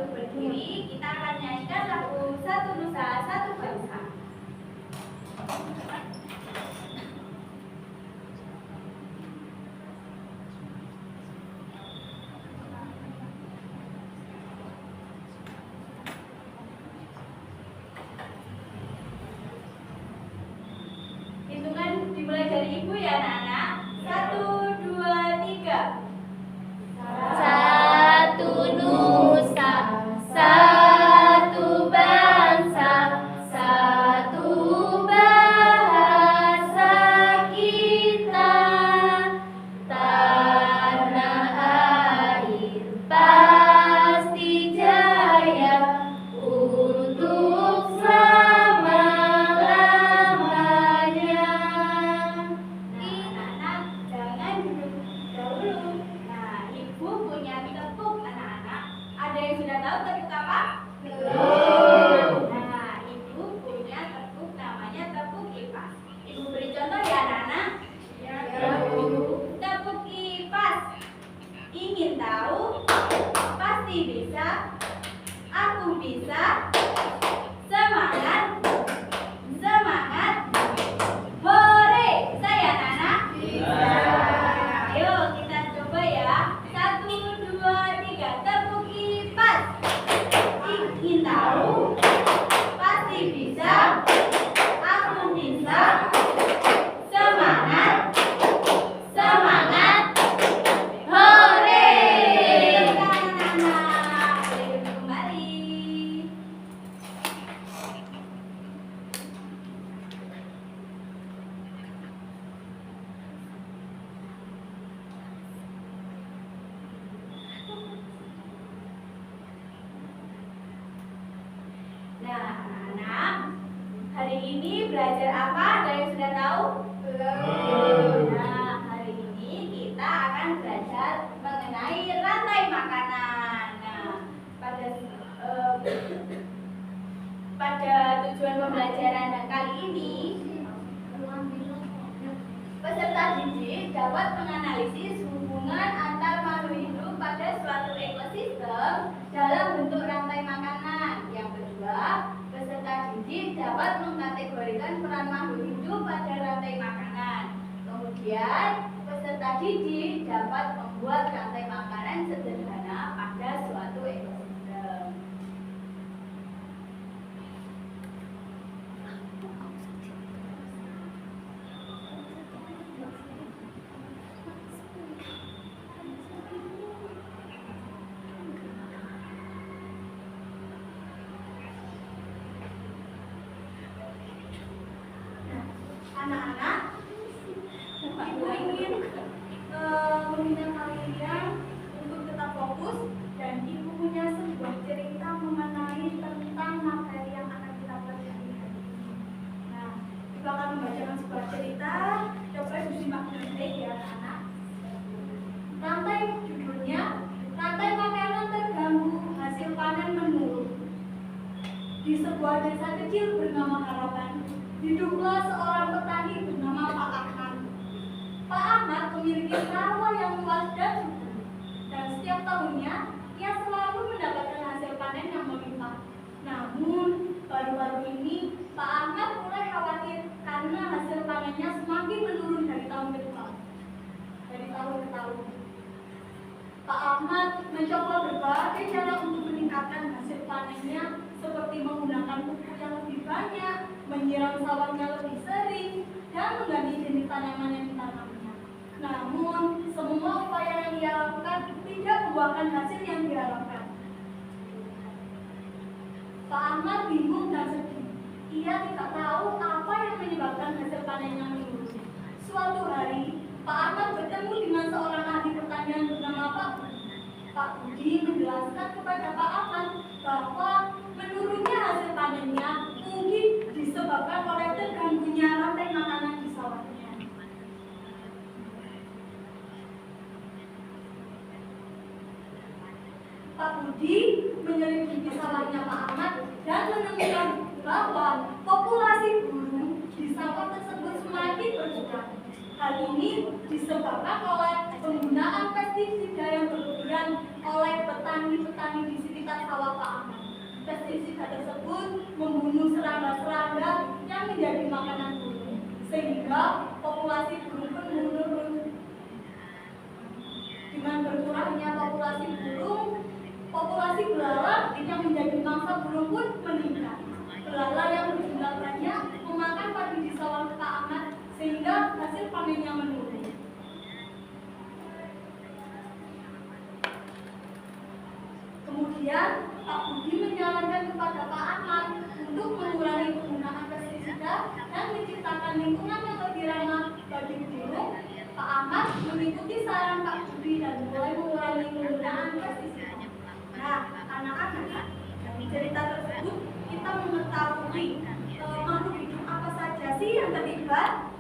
untuk berdiri, kita akan nyanyikan lagu Satu Nusa Satu Bangsa. Hitungan dimulai dari ibu ya anak-anak. 1, 2, 3. Satu nusa, satu bangsa, satu bahasa kita. Tanah air pasti jaya untuk selama-lamanya. Anak-anak jangan duduk dahulu. Nah, ibu punya tepuk anak-anak. Ada yang sudah tahu tepuk apa? Belum. Nah, ibu punya tepuk namanya tepuk kipas. Ibu beri contoh ya anak-anak. Ya, Bu. Tepuk kipas. Ingin tahu? Pasti bisa. Aku bisa. Semangat. Semangat. Hore! Saya anak-anak. Ayo kita coba ya. 1, 2, 3. Tepuk kipas. Ingin tahu? Pasti bisa. Aku bisa. Semangat. Semangat. Hore! Anak-anak. Boleh duduk kembali. Nah, anak-anak, hari ini belajar apa? Ada yang sudah tahu? Nah, hari ini kita akan belajar mengenai rantai makanan. Nah, pada tujuan pembelajaran kali ini, peserta didik dapat menganalisis hubungan antar makhluk hidup pada suatu ekosistem dalam bentuk rantai makanan. Yang kedua, peserta didik dapat mengkategorikan peran makhluk hidup pada rantai makanan. Kemudian, peserta didik dapat membuat rantai makanan sederhana pada suatu ekosistem. Anak-anak, ibu ingin meminta kalian untuk tetap fokus dan ibu punya sebuah cerita mengenai tentang materi yang akan kita pelajari hari ini. Nah, ibu akan membacakan sebuah cerita. Coba disimak dengan baik ya anak-anak. Rantai judulnya, rantai makanan terganggu, hasil panen menurun. Di sebuah desa kecil bernama Harapan, hiduplah seorang petani bernama Pak Ahmad. Pak Ahmad memiliki sawah yang luas dan subur, dan setiap tahunnya ia selalu mendapatkan hasil panen yang melimpah. Namun, baru-baru ini Pak Ahmad mulai khawatir karena hasil panennya semakin menurun dari tahun ke tahun. Pak Ahmad mencoba berbagai cara untuk meningkatkan hasil panennya, seperti menggunakan pupuk yang lebih banyak, menyiram sawahnya lebih sering, dan mengganti jenis tanaman yang ditanamnya. Namun, semua upaya yang ia lakukan tidak membuahkan hasil yang diharapkan. Pak Ahmad bingung dan sedih. Ia tidak tahu apa yang menyebabkan hasil panennya menurun. Suatu hari, Pak Ahmad bertemu dengan seorang ahli pertanian bernama Pak Budi. Pak Budi menjelaskan kepada Pak Ahmad bahwa menurunnya hasil panennya mungkin disebabkan oleh terganggunya rantai makanan di sawahnya. Pak Budi menyelidiki sawahnya Pak Ahmad dan menemukan bahwa populasi burung di sawah tersebut semakin berkurang. Hal ini disebabkan oleh penggunaan pestisida yang berlebihan oleh petani-petani di sekitar sawah pestisida tersebut membunuh serangga-serangga yang menjadi makanan burung, sehingga populasi burung pun menurun. Dengan berkurangnya populasi burung, populasi belalang yang menjadi mangsa burung pun meningkat. Belalang yang berjumlah banyak memakan padi di sawah Pak Ahmad, sehingga hasil panennya menurun. Kemudian Pak Budi menyarankan kepada Pak Ahmad untuk mengurangi penggunaan pestisida dan menciptakan lingkungan yang lebih ramah bagi burung. Pak Ahmad mengikuti saran Pak Budi dan mulai mengurangi penggunaan pestisida. Nah, anak-anak, dari cerita tersebut kita mengetahui makhluk hidup apa saja sih yang terlibat?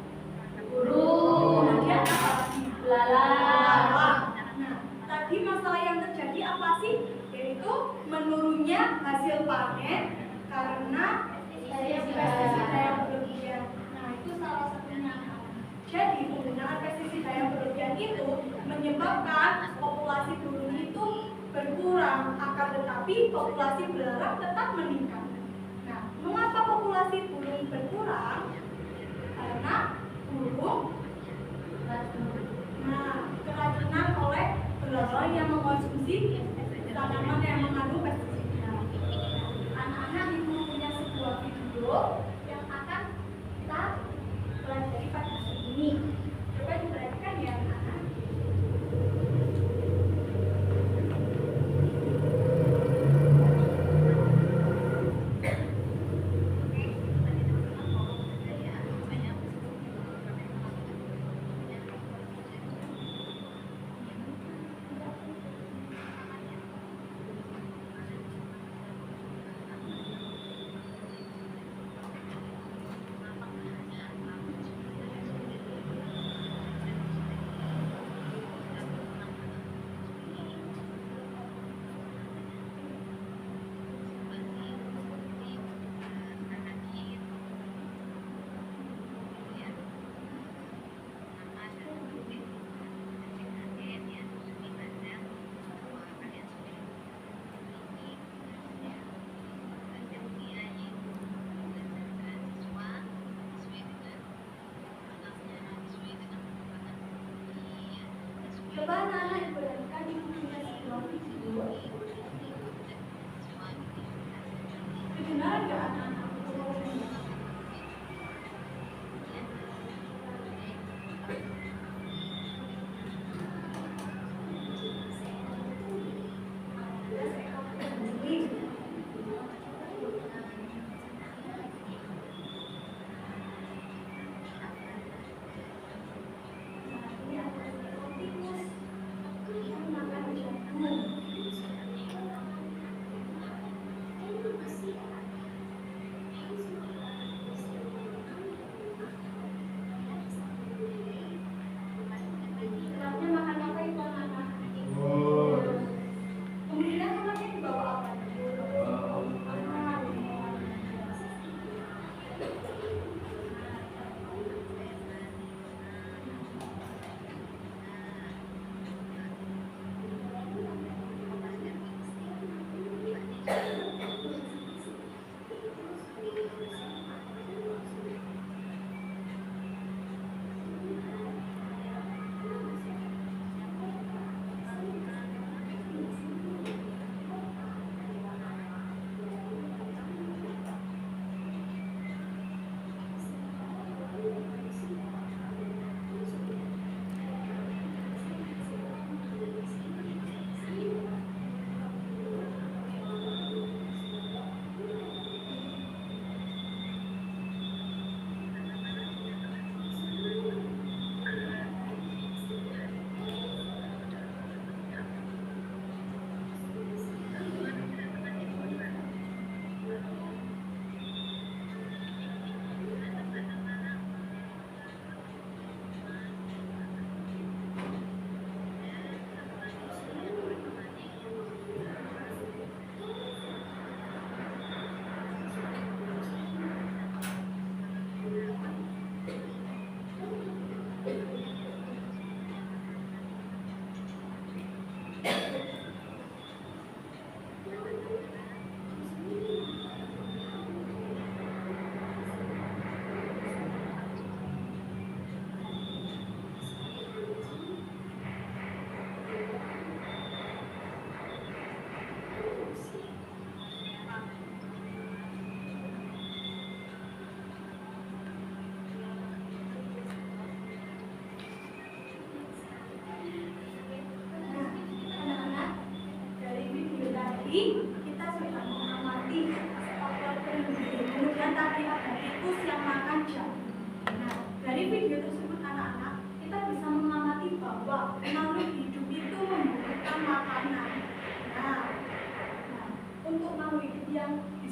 Burung. Kemudian apa lagi? Belalang. Nah, tadi masalah yang terjadi apa sih? Yaitu menurunnya hasil panen karena pestisida yang berlebihan. Nah, itu salah satunya. Jadi penggunaan pestisida yang berlebihan itu menyebabkan populasi burung itu berkurang, akan tetapi populasi belalang tetap meningkat. Nah, mengapa populasi burung berkurang? Karena burung keracunan oleh belalang yang mengkonsumsi tanaman yang mengandung pestisida. Anak-anak ibu punya sebuah video yang akan kita pelajari pada hari ini. Coba diperhatikan ya anak-anak. Coba anak-anak diperhatikan ibu punya sebuah video. Kedengaran nggak anak-anak?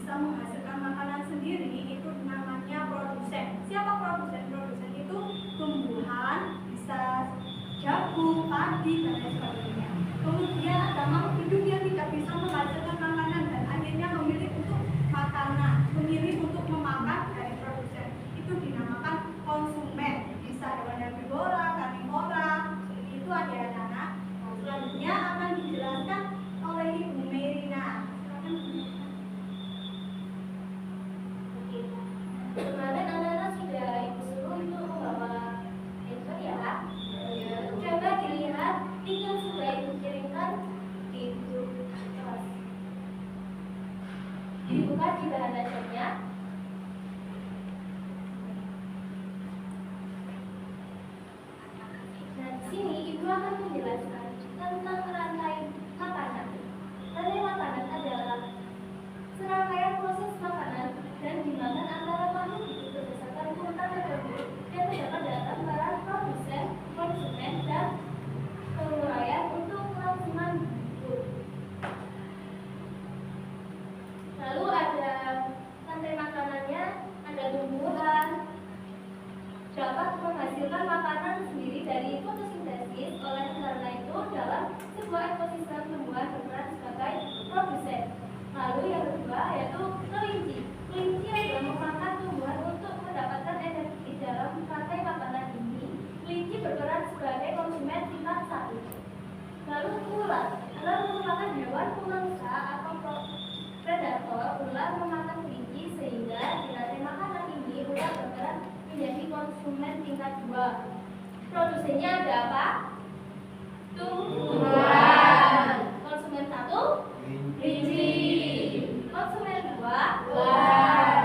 bisa menghasilkan makanan sendiri itu namanya produsen. Siapa produsen? Produsen itu tumbuhan, bisa jagung, padi, dan lain sebagainya. Kemudian ada makhluk hidup yang tidak bisa menghasilkan makanan dan akhirnya memilih untuk makanan, memilih untuk memakan dari produsen. Itu dinamakan konsumen. Bisa hewan herbivora, karnivora, itu ada anak-anak. Nah, selanjutnya akan dijelaskan oleh Ibu Merina. Kemarin anak-anak sudah ibu suruh itu membawa handphone ya. Coba dilihat link yang sudah ibu kirimkan di grup kelas. Dibuka di bahan ajarnya. Nah, di sini ibu akan menjelaskan tentang rantai makanan. Rantai makanan adalah serangkaian proses makanan dan dimakan antara makhluk hidup berdasarkan urutan tertentu yang terdapat dalam para produsen, konsumen, dan penguraian untuk kelangsungan hidup. Lalu ada rantai makanannya, ada tumbuhan dapat menghasilkan makanan sendiri dari fotosintesis. Oleh karena itu, dalam sebuah ekosistem tumbuhan berperan sebagai produsen. Lalu yang kedua yaitu kelinci. Kelinci adalah memakan tumbuhan untuk mendapatkan energi. Dalam rantai makanan ini, kelinci berperan sebagai konsumen tingkat 1. Lalu ular adalah merupakan hewan pemangsa atau predator. Ular memakan kelinci sehingga di rantai makanan ini ular berperan menjadi konsumen tingkat 2. Produsennya ada apa? Tumbuhan. Konsumen 1 kelinci. Konsumen 2 ular.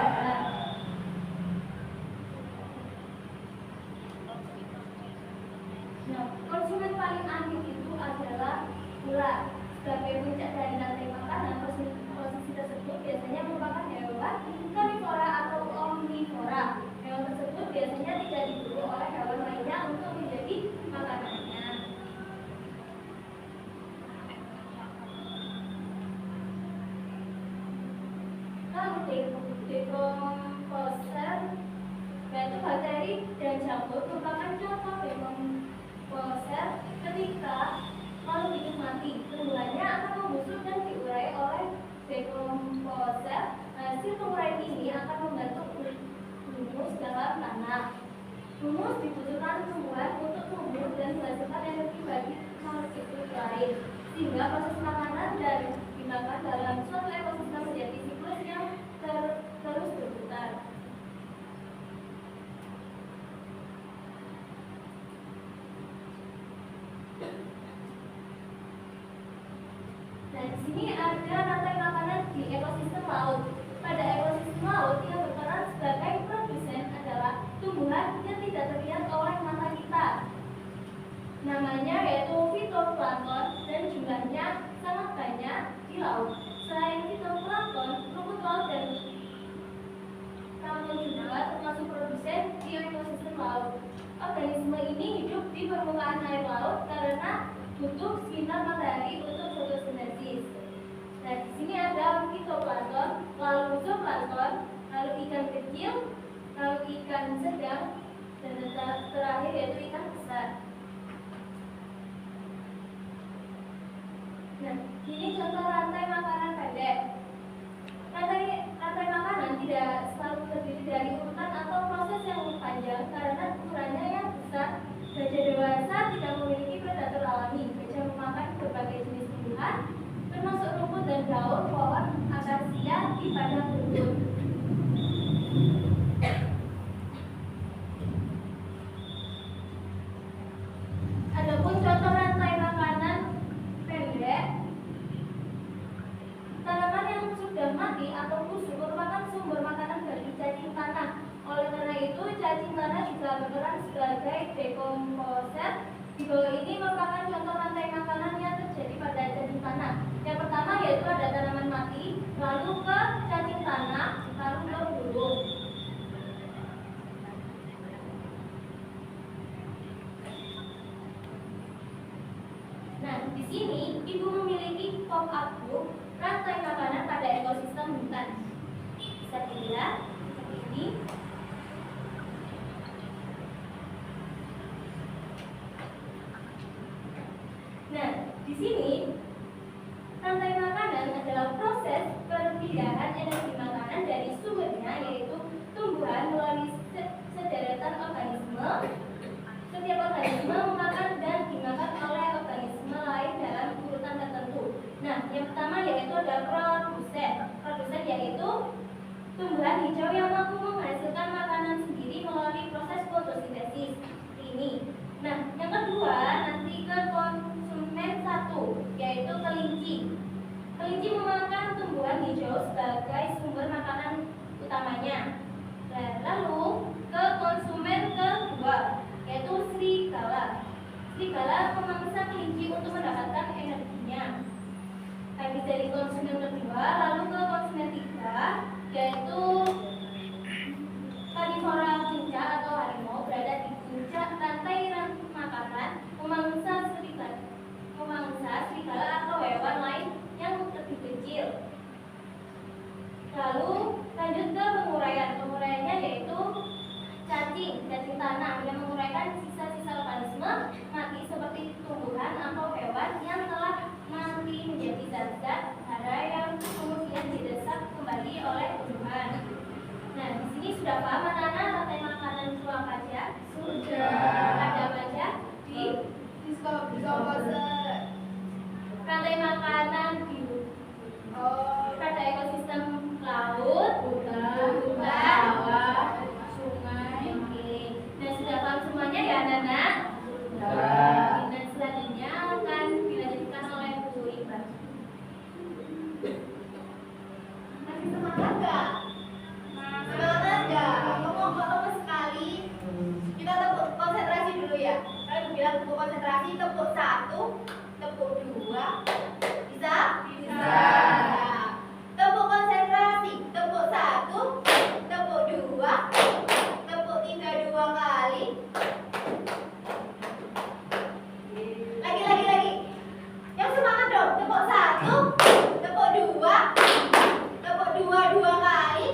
Nah, konsumen paling akhir itu adalah ular. Sebagai puncak dari rantai makanan, posisi tersebut biasanya merupakan hewan karnivora atau omnivora. Hewan tersebut biasanya tidak diburu oleh hewan lainnya untuk menjadi makanannya. Lalu dekomposer, yaitu bakteri dan jamur, merupakan contoh dekomposer ketika makhluk hidup mati. Tumbuhannya akan membusuk dan diurai oleh dekomposer. Hasil penguraian ini akan membentuk humus dalam tanah. Humus dibutuhkan tumbuhan untuk tumbuh dan menghasilkan energi bagi makhluk hidup lain, sehingga proses makanan dan dimakan dalam suatu ekosistem menjadi siklus yang terus berputar. Nah, di sini ada rantai makanan di ekosistem laut. Pada ekosistem laut yang berperan sebagai produsen adalah tumbuhan yang tidak terlihat oleh mata kita. Namanya yaitu fitoplankton dan jumlahnya sangat banyak di laut. Selain fitoplankton, rumput laut dan plankton juga termasuk produsen di ekosistem laut. Organisme ini hidup di permukaan air laut karena butuh sinar matahari untuk fotosintesis. Nah, di sini ada fitoplankton, lalu zooplankton, lalu ikan kecil, lalu ikan sedang, dan terakhir yaitu ikan besar. Nah, ini contoh rantai makanan pendek. Rantai makanan tidak selalu terdiri dari urutan atau proses yang panjang karena ukurannya yang besar. Gajah dewasa tidak memiliki predator alami. Gajah memakan berbagai jenis tumbuhan, termasuk rumput dan daun pohon akasia di padang rumput. Adapun contoh rantai makanan pendek, tanaman yang sudah mati atau busuk merupakan sumber makanan bagi cacing tanah. Oleh karena itu, cacing tanah juga berperan sebagai dekomposer. Di bawah ini merupakan contoh rantai makanan yang terjadi pada cacing tanah. Yang pertama yaitu ada tanaman mati, lalu ke cacing tanah, lalu ke burung. Nah, di sini ibu memiliki pop-up book rantai makanan pada ekosistem hutan. Bisa dilihat seperti ini. Nah, di sini rantai makanan adalah proses perpindahan energi makanan dari sumbernya, yaitu tumbuhan, melalui sederetan organisme. Setiap organisme memakan dan dimakan oleh organisme lain dalam urutan tertentu. Nah, yang pertama yaitu ada produsen. Produsen yaitu tumbuhan hijau yang mampu menghasilkan makanan sendiri melalui proses fotosintesis ini. Nah, yang kedua nanti ke konsumen satu, yaitu kelinci. Kelinci memakan tumbuhan hijau sebagai sumber makanan utamanya. Lalu ke konsumen kedua, yaitu serigala. Serigala memangsa kelinci untuk mendapatkan energinya. Habis dari konsumen kedua, lalu ke konsumen tiga, yaitu karnivora puncak atau harimau, berada di puncak rantai makanan, memangsa serigala atau hewan lain yang lebih kecil. Lalu lanjut ke penguraian. Penguraiannya yaitu cacing tanah yang menguraikan sisa-sisa organisme mati seperti tumbuhan atau hewan yang telah mati menjadi zat-zat hara yang kemudian didesak kembali oleh tumbuhan. Nah, di sini sudah paham anak-anak rantai makanan itu apa aja? Sudah. Ada apa aja? Di rantai makanan biru. Pada ekosistem laut, hutan, sungai. Oke. Nah, sudah paham semuanya ya anak-anak? Dan selanjutnya akan dilanjutkan oleh Bu Iqbal. Masih semangat nggak? Semangat nggak? Ngomong sekali. Kita tepuk konsentrasi dulu ya. Kalian bilang tepuk konsentrasi, tepuk satu, tepuk dua. Bisa? Bisa. Tepuk konsentrasi, tepuk satu, tepuk dua, tepuk tiga dua kali. Lagi. Yang semangat dong, tepuk satu, tepuk dua dua kali.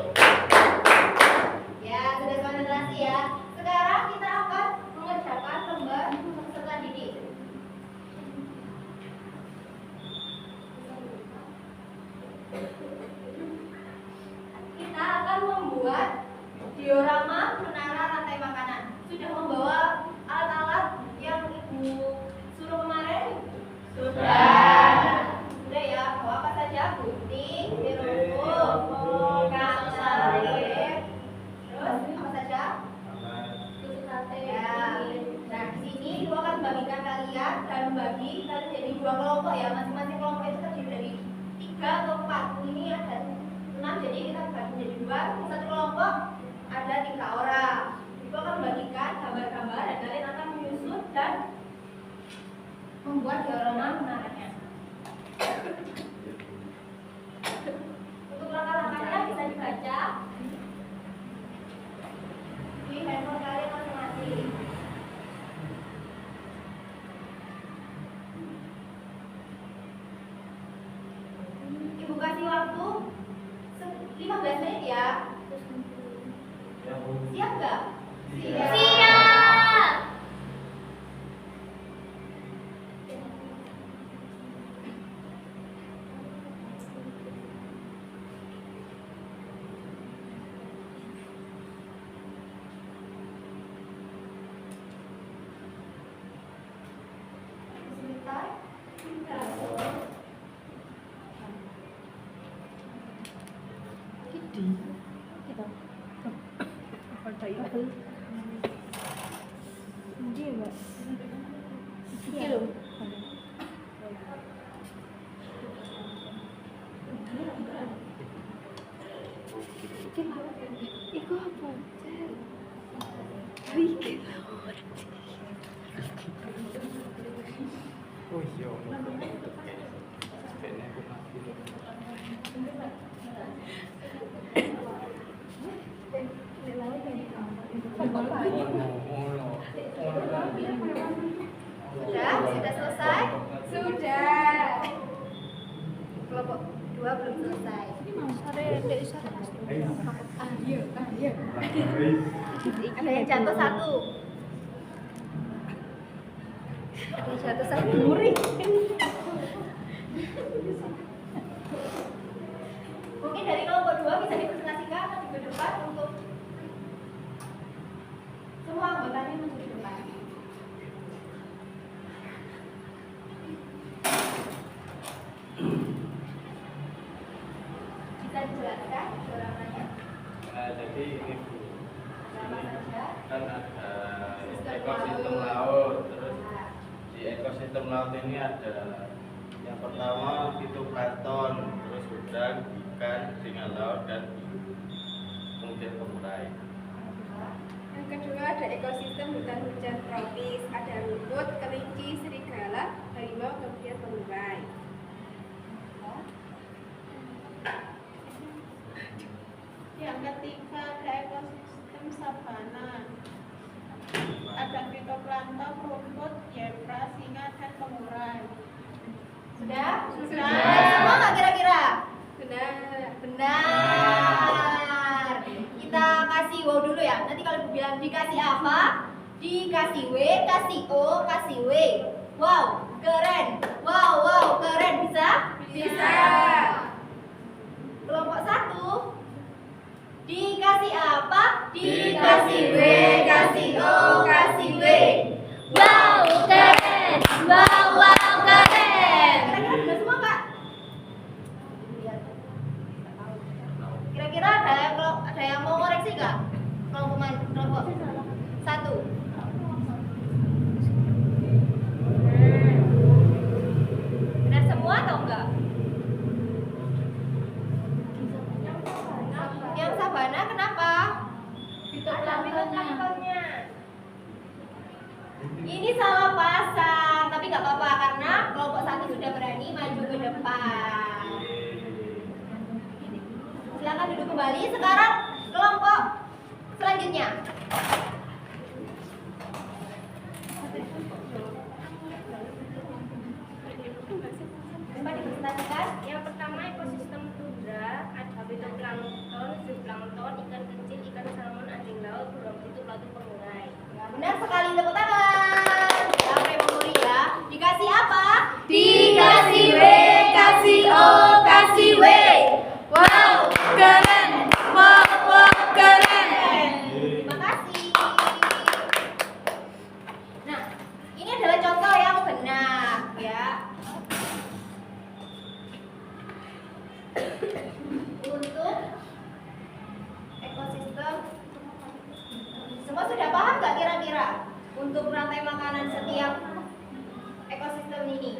Ya, sudah konsentrasi ya. Sekarang kita akan mengerjakan lembar peserta didik. Kita akan membuat diorama menara rantai makanan. Sudah membawa alat-alat yang Ibu suruh kemarin? Sudah ya, bawa apa saja? Gunting, styrofoam, kaca, terus apa saja? Tusuk sate. Ya. Nah, di sini Ibu akan membagikan kalian dan membagi kalian jadi dua kelompok ya. Masing-masing kelompok itu terdiri dari 3 atau 4. Ini ada 6, jadi kita bagi jadi 2. Satu kelompok ada 3 orang. Ibu akan membagikan gambar-gambar dan kalian akan menyusun dan membuat diorama menaranya. Untuk langkah-langkahnya bisa dibaca di handphone kalian masing-masing. Ibu kasih waktu 15 menit ya. Siap nggak? Siap. Sudah selesai? Sudah. Kelompok 2 belum selesai. Ada yang jatuh satu. Ada yang jatuh satu. Mungkin dari kelompok 2 bisa dipresentasikan ke depan untuk semua anggotanya maju ke depan. Bisa dijelaskan dioramanya? Jadi ini Bu, Apa saja? kan ada ekosistem laut, terus di ekosistem laut ini ada yang pertama fitoplankton, terus udang, ikan, singa laut, dan kemudian pemurai. Yang kedua ada ekosistem hutan-hujan tropis, ada rumput, kelinci, serigala, harimau, kemudian pemurai. Yang ketiga ada ekosistem sabana. Ada fitoplankton, rumput, zebra, singa, dan pemurai. Sudah? Sudah. Semua nggak kira-kira? Benar. Benar. Kita kasih wow dulu ya. Nanti kalau bilang dikasih apa? Dikasih W, kasih O, kasih W. Wow, keren. Wow, keren. Bisa? Bisa. Kelompok 1. Dikasih apa? Dikasih W, kasih O, kasih W. Wow, keren. Wow, keren. Kira-kira sudah semua, Kak? Kira-kira ada yang mau koreksi nggak? Kelompok 1. Benar semua atau enggak? Yang sabana kenapa? Ada fitoplanktonnya. Ini salah pasang, tapi nggak apa-apa karena kelompok 1 sudah berani maju ke depan. Silakan duduk kembali. Sekarang kelompok selanjutnya. Coba dipresentasikan. Yang pertama ekosistem tundra, ada fitoplankton, zooplankton, ikan kecil, ikan salmon, anjing laut, burung itu laut pemurai. Benar sekali, tepuk tangan. Sampai memori ya. Dikasih apa? Dikasih W, kasih O, kasih W. Wow, keren. Wow, keren. Terima kasih. Nah, ini adalah contoh yang benar ya. Untuk ekosistem, semua sudah paham nggak kira-kira untuk rantai makanan setiap ekosistem ini?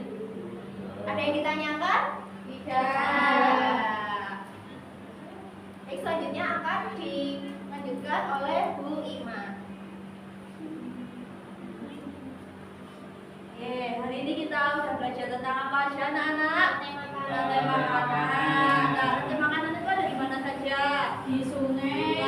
Ada yang ditanyakan? Tidak. Baik, selanjutnya akan dilanjutkan oleh Bu Ima. Oke, hari ini kita udah belajar tentang apa aja anak-anak? Rantai makanan. Rantai makanan. Nah, rantai makanan itu ada di mana saja? Di sungai.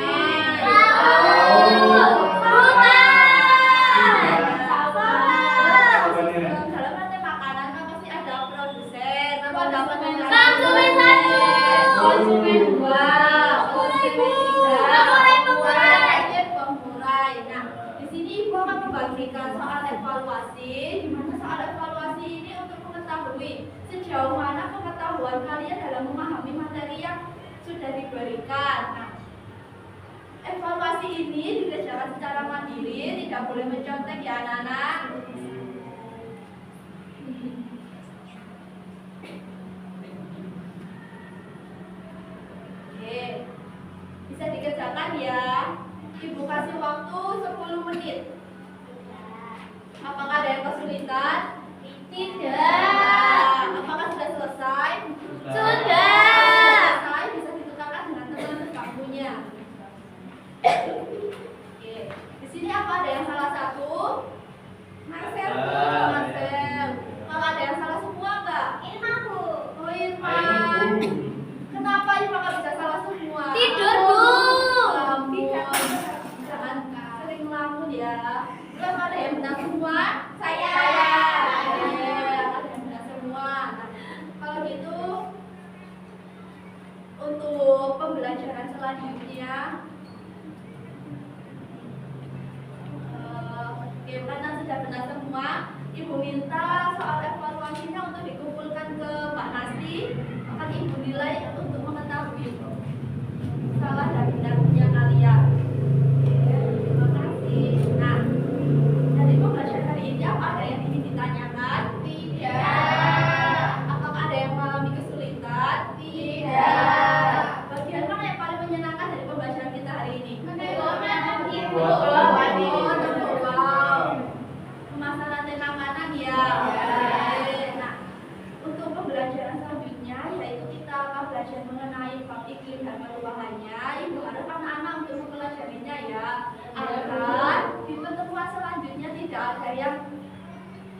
Dalam rantai makanan kan pasti ada produsen, ada Konsumen 1, konsumen 2, konsumen 3, pemurai. pemurai. Nah, di sini Ibu akan membagikan soal evaluasi, di mana soal evaluasi ini untuk mengetahui sejauh mana pengetahuan kalian dalam memahami materi yang sudah diberikan. Nah, evaluasi ini dikerjakan secara mandiri, tidak boleh mencontek ya anak-anak. Oke, bisa dikerjakan ya. Ibu kasih waktu 10 menit. Apakah ada yang kesulitan? Tidak. Apakah sudah selesai? Sudah. Selesai, bisa ditukarkan dengan teman waktunya. Oke, di sini apa ada yang salah satu? Marcel. Marcel. Kalau ada yang salah semua enggak? Irma, Bu. Oh, Irfan. Kenapa Irfan nggak bisa salah semua? Tidur, Bu. Lamun. Jangan sering ngelamun ya. Belum ada yang benar semua? Saya. Ada yang benar semua. Nah, kalau gitu untuk pembelajaran selanjutnya. Oke, karena sudah benar semua, Ibu minta soal evaluasinya untuk dikumpulkan ke Pak Nasti. Akan Ibu nilai untuk mengetahui salah dan benarnya kalian. Oke, terima kasih. Nah, dari pembelajaran hari ini apa ada yang ingin ditanyakan? Tidak. Apakah ada yang mengalami kesulitan? Tidak. Bagian mana yang paling menyenangkan dari pembelajaran kita hari ini? Pemasaran dan makanan ya. Nah, untuk pembelajaran selanjutnya yaitu kita akan belajar mengenai bab iklim dan perubahannya. Ibu harap anak-anak untuk mempelajarinya ya, agar di pertemuan selanjutnya tidak ada yang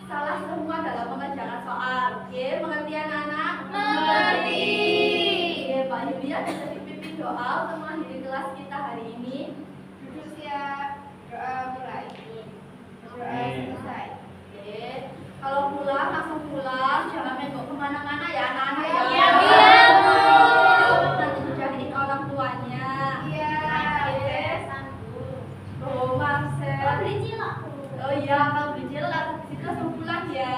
salah semua dalam mengerjakan soal. Oke, mengerti anak-anak? Mengerti. Oke, Pak Yulia bisa dipimpin doa untuk mengakhiri kelas kita hari ini. Duduk siap, doa mulai. Doa selesai. Oke, kalau pulang langsung pulang, jangan nengok kemana-mana ya anak-anak ya. Iya, Bu. Nanti dijagain orang tuanya. Iya, Oh, Marcel. Oh iya, kalau beli cilok situ langsung pulang ya.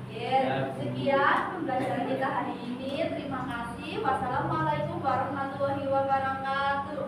Oke, sekian pembelajaran kita hari ini. Terima kasih. Wassalamualaikum warahmatullahi wabarakatuh.